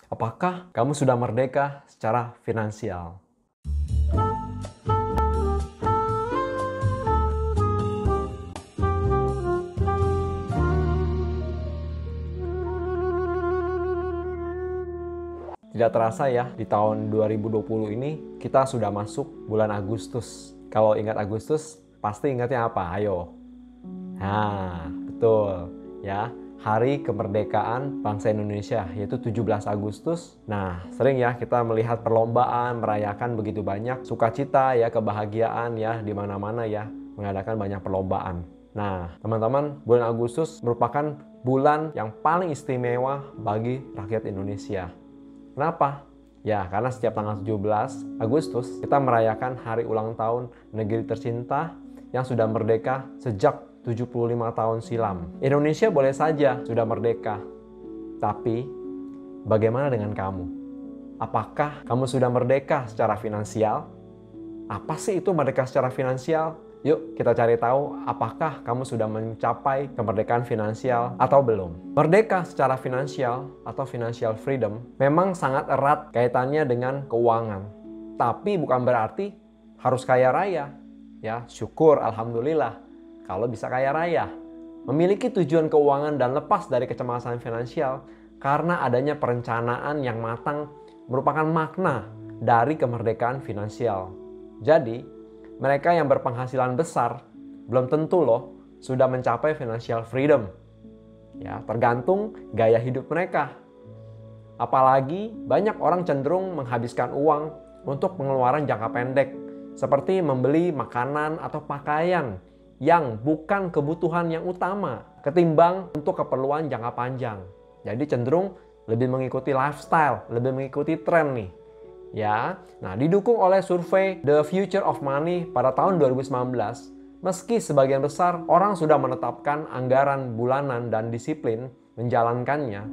Apakah kamu sudah merdeka secara finansial? Tidak terasa ya, di tahun 2020 ini kita sudah masuk bulan Agustus. Kalau ingat Agustus, pasti ingatnya apa? Ayo. Nah, betul ya. Hari kemerdekaan bangsa Indonesia, yaitu 17 Agustus. Nah, sering ya kita melihat perlombaan, merayakan begitu banyak sukacita ya, kebahagiaan ya, di mana-mana ya, mengadakan banyak perlombaan. Nah, teman-teman, bulan Agustus merupakan bulan yang paling istimewa bagi rakyat Indonesia. Kenapa? Ya, karena setiap tanggal 17 Agustus kita merayakan hari ulang tahun negeri tercinta yang sudah merdeka sejak 75 tahun silam. Indonesia boleh saja sudah merdeka, tapi bagaimana dengan kamu? Apakah kamu sudah merdeka secara finansial? Apa sih itu merdeka secara finansial? Yuk kita cari tahu apakah kamu sudah mencapai kemerdekaan finansial atau belum. Merdeka secara finansial atau financial freedom memang sangat erat kaitannya dengan keuangan. Tapi bukan berarti harus kaya raya. Ya, syukur alhamdulillah kalau bisa kaya raya. Memiliki tujuan keuangan dan lepas dari kecemasan finansial karena adanya perencanaan yang matang merupakan makna dari kemerdekaan finansial. Jadi, mereka yang berpenghasilan besar belum tentu loh sudah mencapai financial freedom. Ya, tergantung gaya hidup mereka. Apalagi banyak orang cenderung menghabiskan uang untuk pengeluaran jangka pendek, seperti membeli makanan atau pakaian yang bukan kebutuhan yang utama ketimbang untuk keperluan jangka panjang. Jadi cenderung lebih mengikuti lifestyle, lebih mengikuti tren nih. Ya, nah didukung oleh survei The Future of Money pada tahun 2019, meski sebagian besar orang sudah menetapkan anggaran bulanan dan disiplin menjalankannya,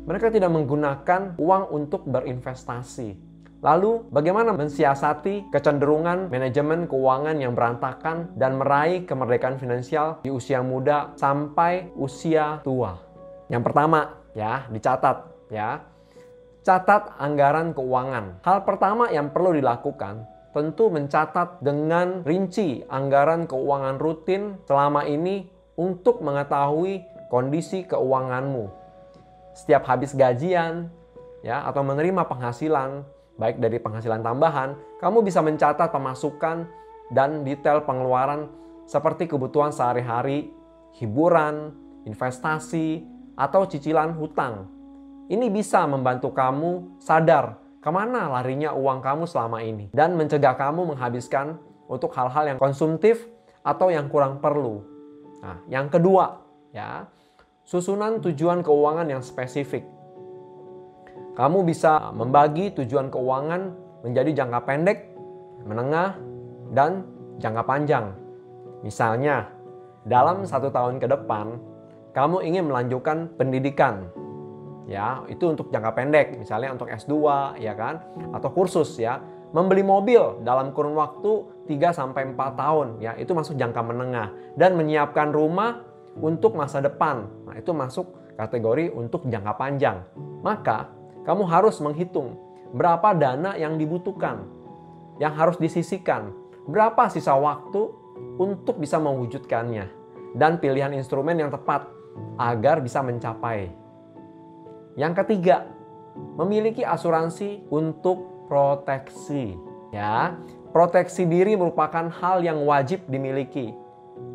mereka tidak menggunakan uang untuk berinvestasi. Lalu, bagaimana mensiasati kecenderungan manajemen keuangan yang berantakan dan meraih kemerdekaan finansial di usia muda sampai usia tua? Yang pertama, ya, dicatat, ya. Catat anggaran keuangan. Hal pertama yang perlu dilakukan tentu mencatat dengan rinci anggaran keuangan rutin selama ini untuk mengetahui kondisi keuanganmu. Setiap habis gajian, ya, atau menerima penghasilan, baik dari penghasilan tambahan, kamu bisa mencatat pemasukan dan detail pengeluaran seperti kebutuhan sehari-hari, hiburan, investasi, atau cicilan hutang. Ini bisa membantu kamu sadar kemana larinya uang kamu selama ini dan mencegah kamu menghabiskan untuk hal-hal yang konsumtif atau yang kurang perlu. Nah, yang kedua, ya, susunan tujuan keuangan yang spesifik. Kamu bisa membagi tujuan keuangan menjadi jangka pendek, menengah, dan jangka panjang. Misalnya, dalam 1 tahun ke depan, kamu ingin melanjutkan pendidikan. Ya, itu untuk jangka pendek, misalnya untuk S2, ya kan? Atau kursus ya. Membeli mobil dalam kurun waktu 3-4 tahun, ya, itu masuk jangka menengah. Dan menyiapkan rumah untuk masa depan. Nah, itu masuk kategori untuk jangka panjang. Maka kamu harus menghitung berapa dana yang dibutuhkan, yang harus disisihkan, berapa sisa waktu untuk bisa mewujudkannya, dan pilihan instrumen yang tepat agar bisa mencapai. Yang ketiga, memiliki asuransi untuk proteksi. Ya, proteksi diri merupakan hal yang wajib dimiliki.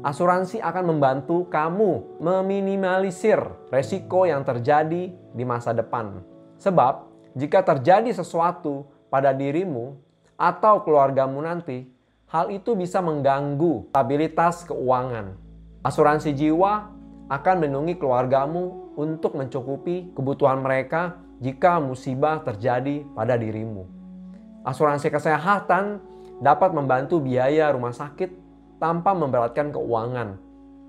Asuransi akan membantu kamu meminimalisir resiko yang terjadi di masa depan. Sebab, jika terjadi sesuatu pada dirimu atau keluargamu nanti, hal itu bisa mengganggu stabilitas keuangan. Asuransi jiwa akan melindungi keluargamu untuk mencukupi kebutuhan mereka jika musibah terjadi pada dirimu. Asuransi kesehatan dapat membantu biaya rumah sakit tanpa memberatkan keuangan.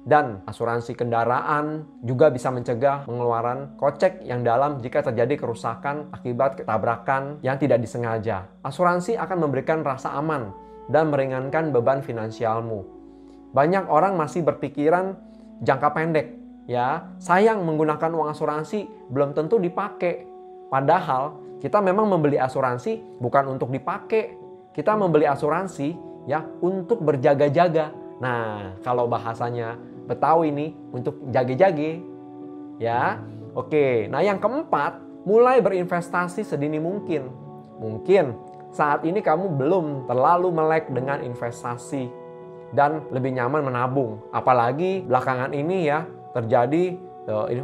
Dan asuransi kendaraan juga bisa mencegah pengeluaran kocek yang dalam jika terjadi kerusakan akibat tabrakan yang tidak disengaja. Asuransi akan memberikan rasa aman dan meringankan beban finansialmu. Banyak orang masih berpikiran jangka pendek, ya. Sayang menggunakan uang asuransi belum tentu dipakai. Padahal kita memang membeli asuransi bukan untuk dipakai. Kita membeli asuransi ya untuk berjaga-jaga. Nah, kalau bahasanya Betawi nih untuk jage-jage ya. Oke, nah yang keempat, mulai berinvestasi sedini mungkin. Mungkin saat ini kamu belum terlalu melek dengan investasi dan lebih nyaman menabung. Apalagi belakangan ini ya terjadi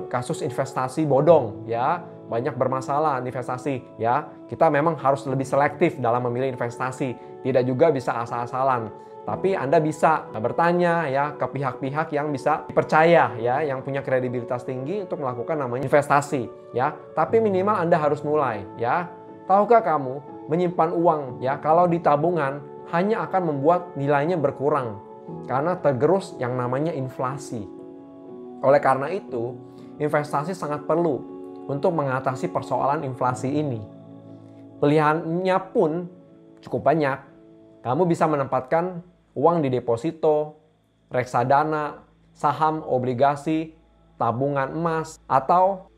kasus investasi bodong ya. Banyak bermasalah investasi ya. Kita memang harus lebih selektif dalam memilih investasi. Tidak juga bisa asal-asalan. Tapi Anda bisa bertanya ya ke pihak-pihak yang bisa dipercaya ya, yang punya kredibilitas tinggi untuk melakukan namanya investasi ya. Tapi minimal Anda harus mulai ya. Tahukah kamu menyimpan uang ya kalau di tabungan hanya akan membuat nilainya berkurang karena tergerus yang namanya inflasi. Oleh karena itu, investasi sangat perlu untuk mengatasi persoalan inflasi ini. Pilihannya pun cukup banyak. Kamu bisa menempatkan uang di deposito, reksadana, saham, obligasi, tabungan emas, atau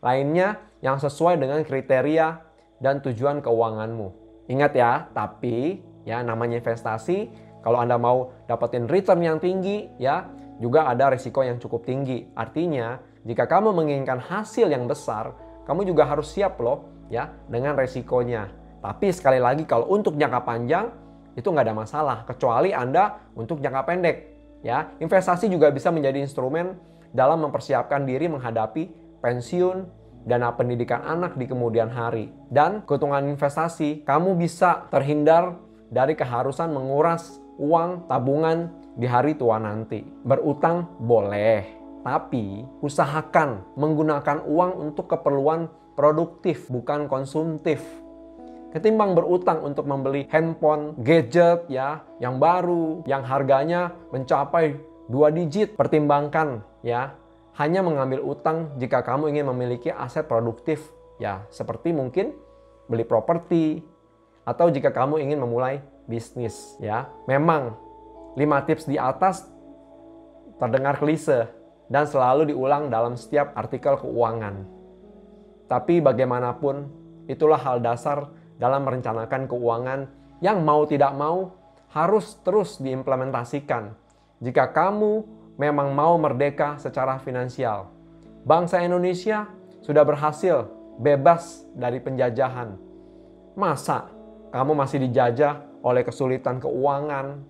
lainnya yang sesuai dengan kriteria dan tujuan keuanganmu. Ingat ya, tapi ya namanya investasi, kalau Anda mau dapetin return yang tinggi, ya juga ada risiko yang cukup tinggi. Artinya, jika kamu menginginkan hasil yang besar, kamu juga harus siap loh ya dengan resikonya. Tapi sekali lagi kalau untuk jangka panjang itu nggak ada masalah, kecuali Anda untuk jangka pendek. Ya, investasi juga bisa menjadi instrumen dalam mempersiapkan diri menghadapi pensiun, dana pendidikan anak di kemudian hari. Dan keuntungan investasi, kamu bisa terhindar dari keharusan menguras uang tabungan di hari tua nanti. Berutang boleh, tapi usahakan menggunakan uang untuk keperluan produktif, bukan konsumtif. Ketimbang berutang untuk membeli handphone, gadget ya, yang baru, yang harganya mencapai 2 digit, pertimbangkan ya, hanya mengambil utang jika kamu ingin memiliki aset produktif ya, seperti mungkin beli properti atau jika kamu ingin memulai bisnis ya. Memang 5 tips di atas terdengar klise dan selalu diulang dalam setiap artikel keuangan. Tapi bagaimanapun itulah hal dasar dalam merencanakan keuangan yang mau tidak mau harus terus diimplementasikan jika kamu memang mau merdeka secara finansial. Bangsa Indonesia sudah berhasil bebas dari penjajahan. Masa kamu masih dijajah oleh kesulitan keuangan?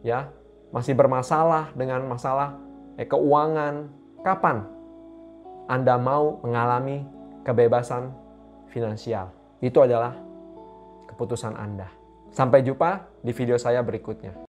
Ya, masih bermasalah dengan masalah keuangan? Kapan Anda mau mengalami kebebasan finansial? Itu adalah keputusan Anda. Sampai jumpa di video saya berikutnya.